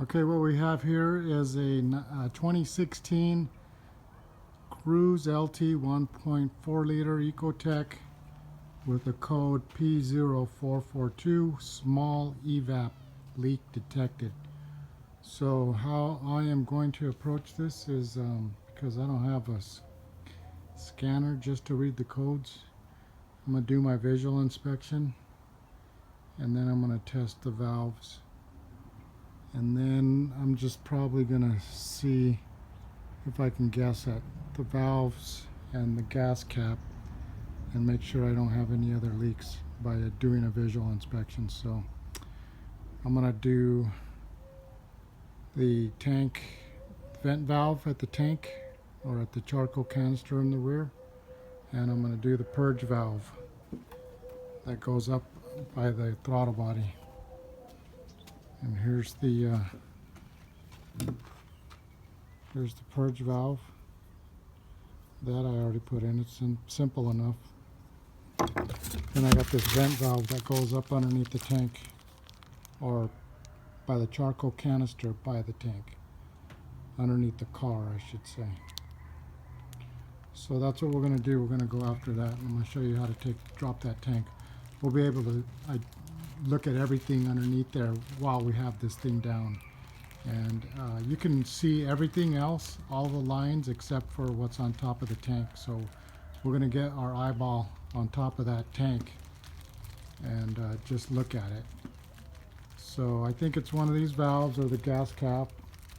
Okay, what we have here is a 2016 Cruze LT 1.4 liter Ecotech with the code P0442, small Evap leak detected. So how I am going to approach this is, because I don't have a scanner just to read the codes, I'm going to do my visual inspection, and then I'm going to test the valves. And then I'm just probably going to see if I can guess at the valves and the gas cap and make sure I don't have any other leaks by doing a visual inspection. So I'm going to do the tank vent valve at the tank or at the charcoal canister in the rear, and I'm going to do the purge valve that goes up by the throttle body. And here's the purge valve that I already put in. It's simple enough. Then I got this vent valve that goes up underneath the tank, or by the charcoal canister by the tank, underneath the car I should say. So that's what we're going to do. We're going to go after that, and I'm going to show you how to drop that tank. We'll be able to look at everything underneath there while we have this thing down, and you can see everything else, all the lines except for what's on top of the tank. So we're going to get our eyeball on top of that tank and just look at it. So I think it's one of these valves or the gas cap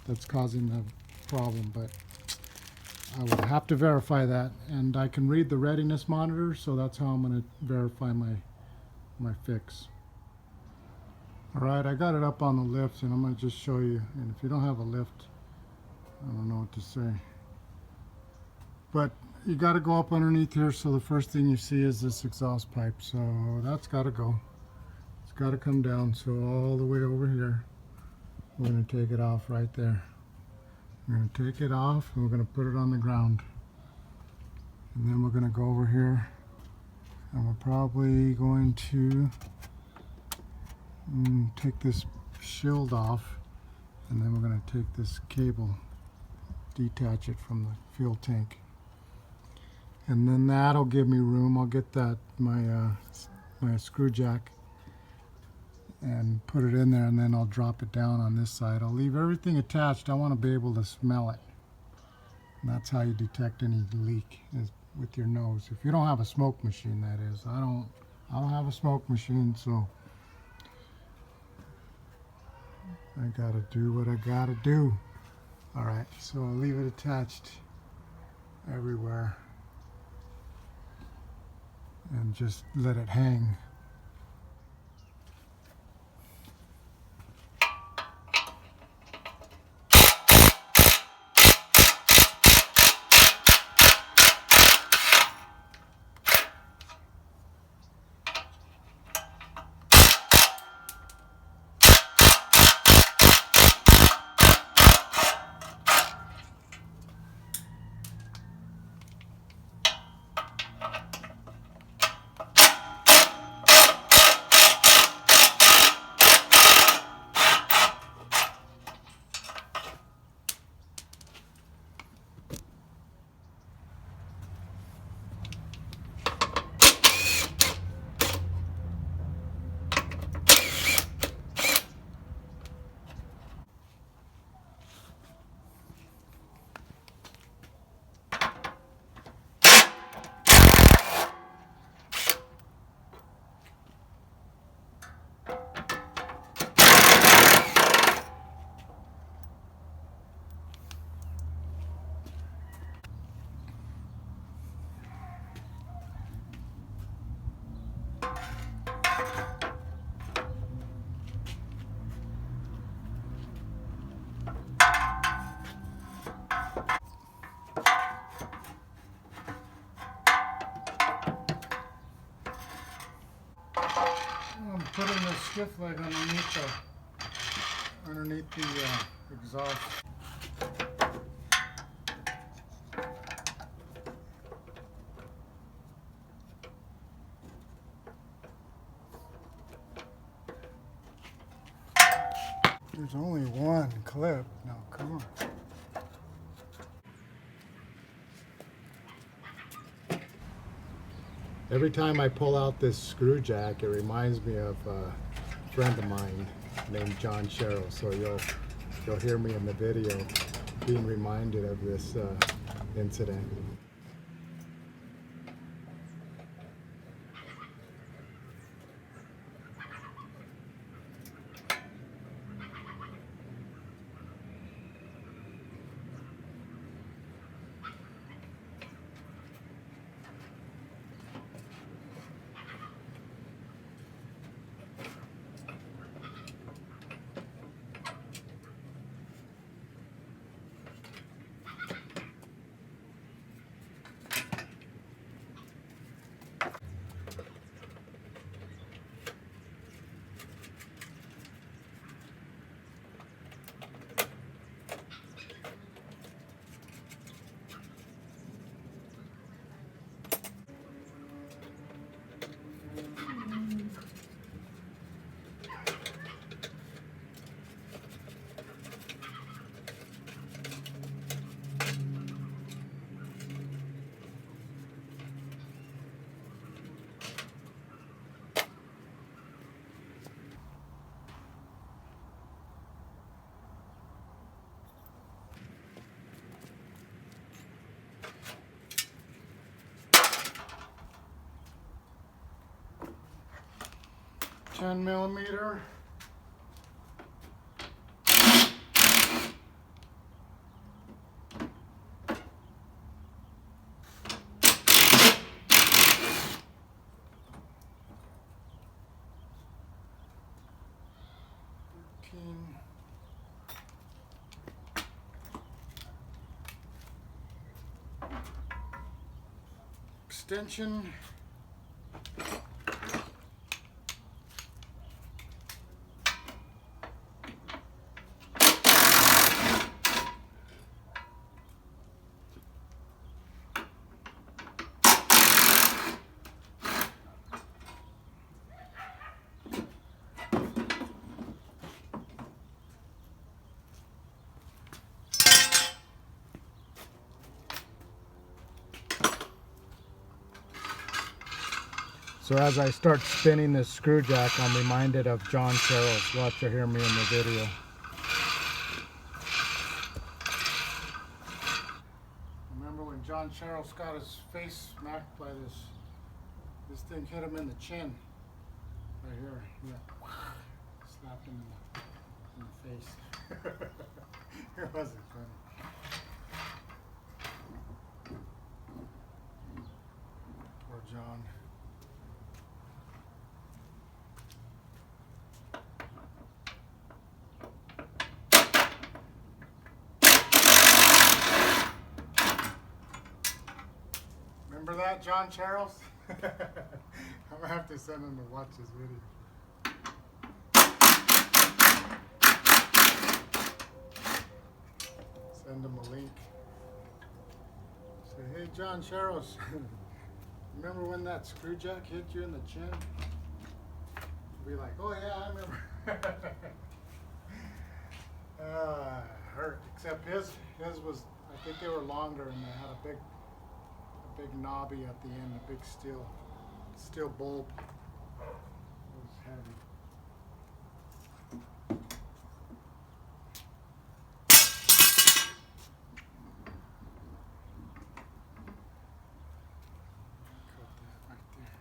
that's causing the problem, but I will have to verify that, and I can read the readiness monitor, so that's how I'm going to verify my fix. Alright, I got it up on the lift, and I'm going to just show you. And if you don't have a lift, I don't know what to say. But you got to go up underneath here, so the first thing you see is this exhaust pipe. So that's got to go. It's got to come down. So all the way over here, we're going to take it off right there. We're going to take it off, and we're going to put it on the ground. And then we're going to go over here, and we're probably going to take this shield off, and then we're going to take this cable, detach it from the fuel tank, and then that'll give me room. I'll get that my screw jack and put it in there, and then I'll drop it down on this side. I'll leave everything attached. I want to be able to smell it, and that's how you detect any leak, is with your nose. If you don't have a smoke machine, that is. I don't have a smoke machine, so I gotta do what I gotta do. Alright, so I'll leave it attached everywhere and just let it hang. I'm putting the skiff leg underneath the exhaust. There's only one clip. Now, come on. Every time I pull out this screw jack, it reminds me of a friend of mine named John Sherrill. So you'll hear me in the video being reminded of this incident. Ten millimeter. Extension. So as I start spinning this screw jack, I'm reminded of John Sherrill. You'll have to hear me in the video. Remember when John Sherrill got his face smacked by this thing hit him in the chin. Right here. Yeah. Slapped him in the face. It wasn't funny. Poor John. Remember that, John Sherrill? I'm gonna have to send him to watch this video. Send him a link. Say, hey, John Sherrill, remember when that screw jack hit you in the chin? Be like, oh yeah, I remember. Hurt. Except his was, I think they were longer and they had a big knobby at the end, a big steel bulb. It was heavy. Cut that right there.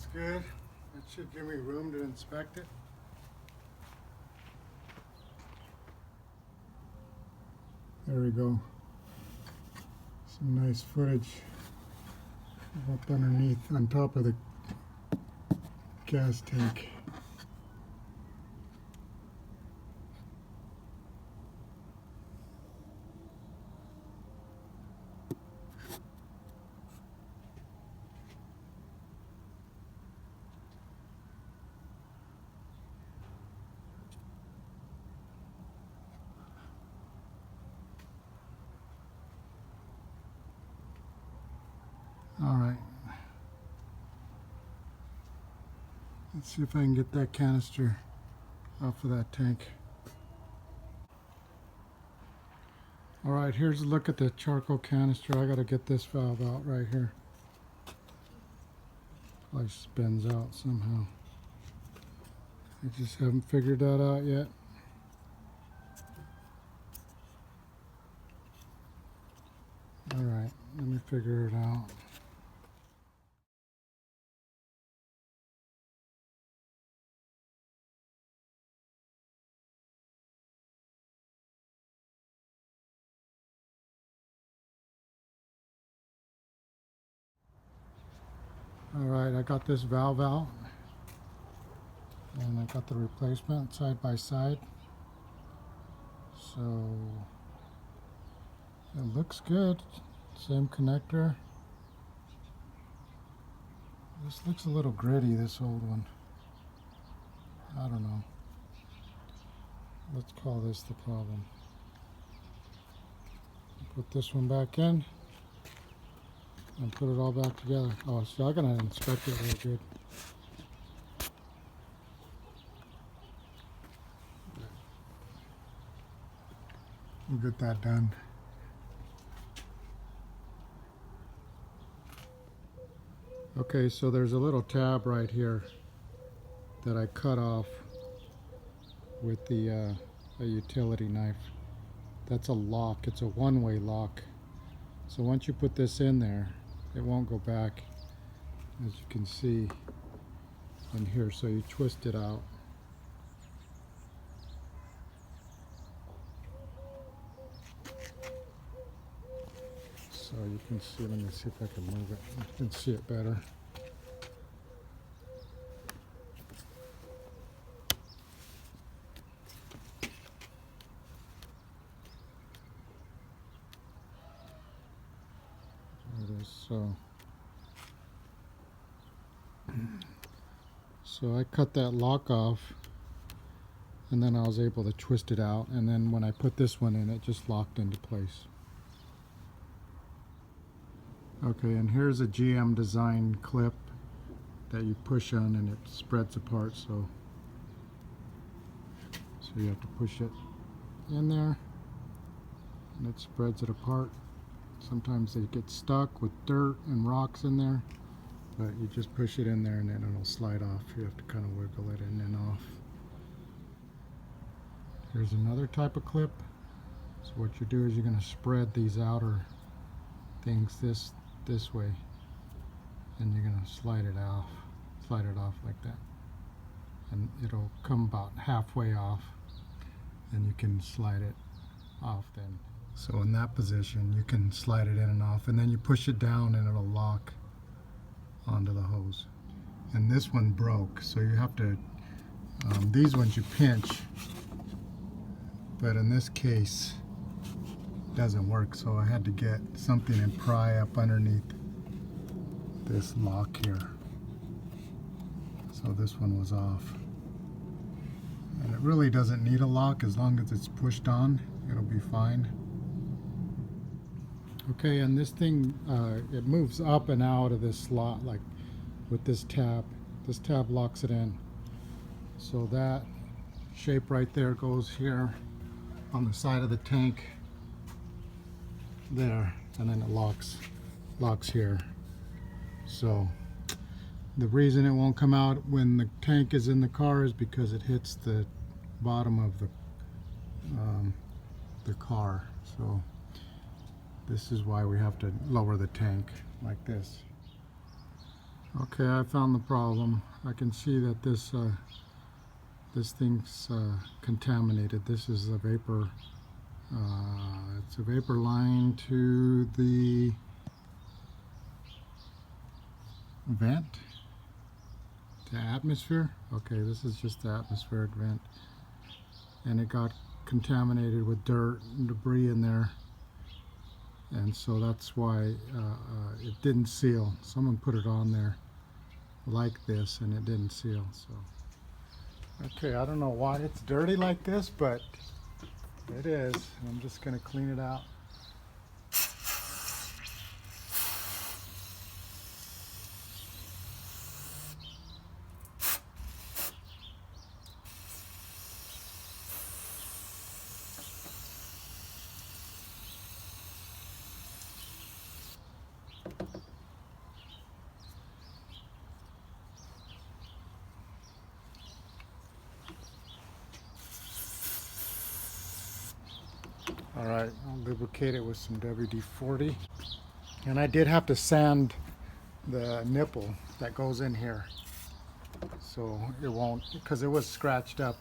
looks good. That should give me room to inspect it. There we go. Some nice footage up underneath, on top of the gas tank. All right. Let's see if I can get that canister off of that tank. All right, here's a look at the charcoal canister. I got to get this valve out right here. Probably spins out somehow. I just haven't figured that out yet. All right, let me figure it out. All right, I got this valve out, and I got the replacement side by side. So it looks good. Same connector. This looks a little gritty, this old one. I don't know. Let's call this the problem. Put this one back in and put it all back together. Oh, so I'm gonna inspect it real good. We'll get that done. Okay, so there's a little tab right here that I cut off with the a utility knife. That's a lock. It's a one-way lock. So once you put this in there, it won't go back, as you can see in here. So you twist it out. So you can see, let me see if I can move it. You can see it better. There it is. So I cut that lock off, and then I was able to twist it out, and then when I put this one in, it just locked into place. Okay, and here's a GM design clip that you push on and it spreads apart, so you have to push it in there and it spreads it apart. Sometimes they get stuck with dirt and rocks in there, but you just push it in there and then it'll slide off. You have to kind of wiggle it in and off. Here's another type of clip. So what you do is you're going to spread these outer things this way, and you're going to slide it off like that, and it'll come about halfway off, and you can slide it off then. So in that position you can slide it in and off, and then you push it down and it'll lock onto the hose. And this one broke, so you have to these ones you pinch, but in this case doesn't work, so I had to get something and pry up underneath this lock here. So this one was off, and it really doesn't need a lock. As long as it's pushed on, it'll be fine. Okay, and this thing it moves up and out of this slot, like with this tab. This tab locks it in, so that shape right there goes here on the side of the tank there, and then it locks here. So the reason it won't come out when the tank is in the car is because it hits the bottom of the car. So this is why we have to lower the tank like this. Okay, I found the problem. I can see that this thing's contaminated. This is a vapor. It's a vapor line to the vent, the atmosphere. Okay, this is just the atmospheric vent, and it got contaminated with dirt and debris in there, and so that's why it didn't seal. Someone put it on there like this and it didn't seal. So okay, I don't know why it's dirty like this, but it is. I'm just going to clean it out. Alright, I'll lubricate it with some WD-40. And I did have to sand the nipple that goes in here, so it won't, because it was scratched up.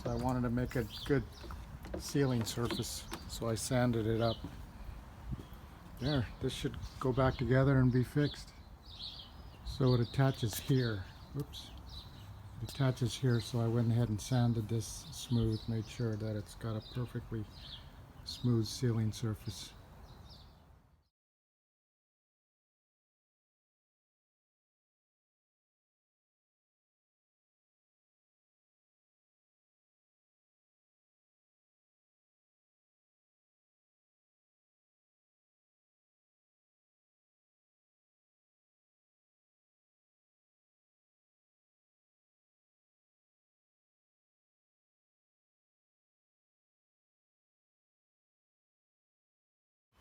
So I wanted to make a good sealing surface, so I sanded it up. There, this should go back together and be fixed. So it attaches here. Oops. It attaches here, so I went ahead and sanded this smooth, made sure that it's got a perfectly smooth sealing surface.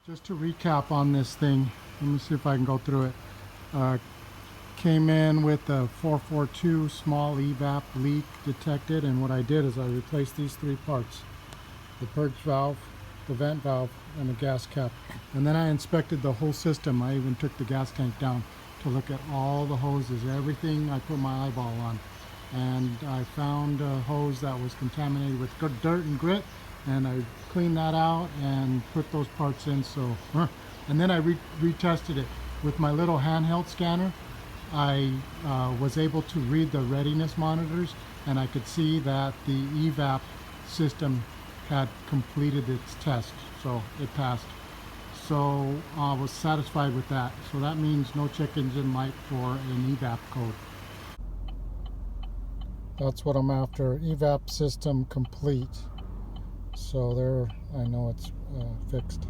Just to recap on this thing, let me see if I can go through it. Came in with a 442 small evap leak detected, and what I did is I replaced these three parts: the purge valve, the vent valve, and the gas cap. And then I inspected the whole system. I even took the gas tank down to look at all the hoses, everything I put my eyeball on. And I found a hose that was contaminated with dirt and grit, and I cleaned that out and put those parts in. So, and then I retested it with my little handheld scanner. I was able to read the readiness monitors, and I could see that the evap system had completed its test, so it passed. So I was satisfied with that. So that means no check engine light for an evap code. That's what I'm after. Evap system complete. So there, I know it's fixed.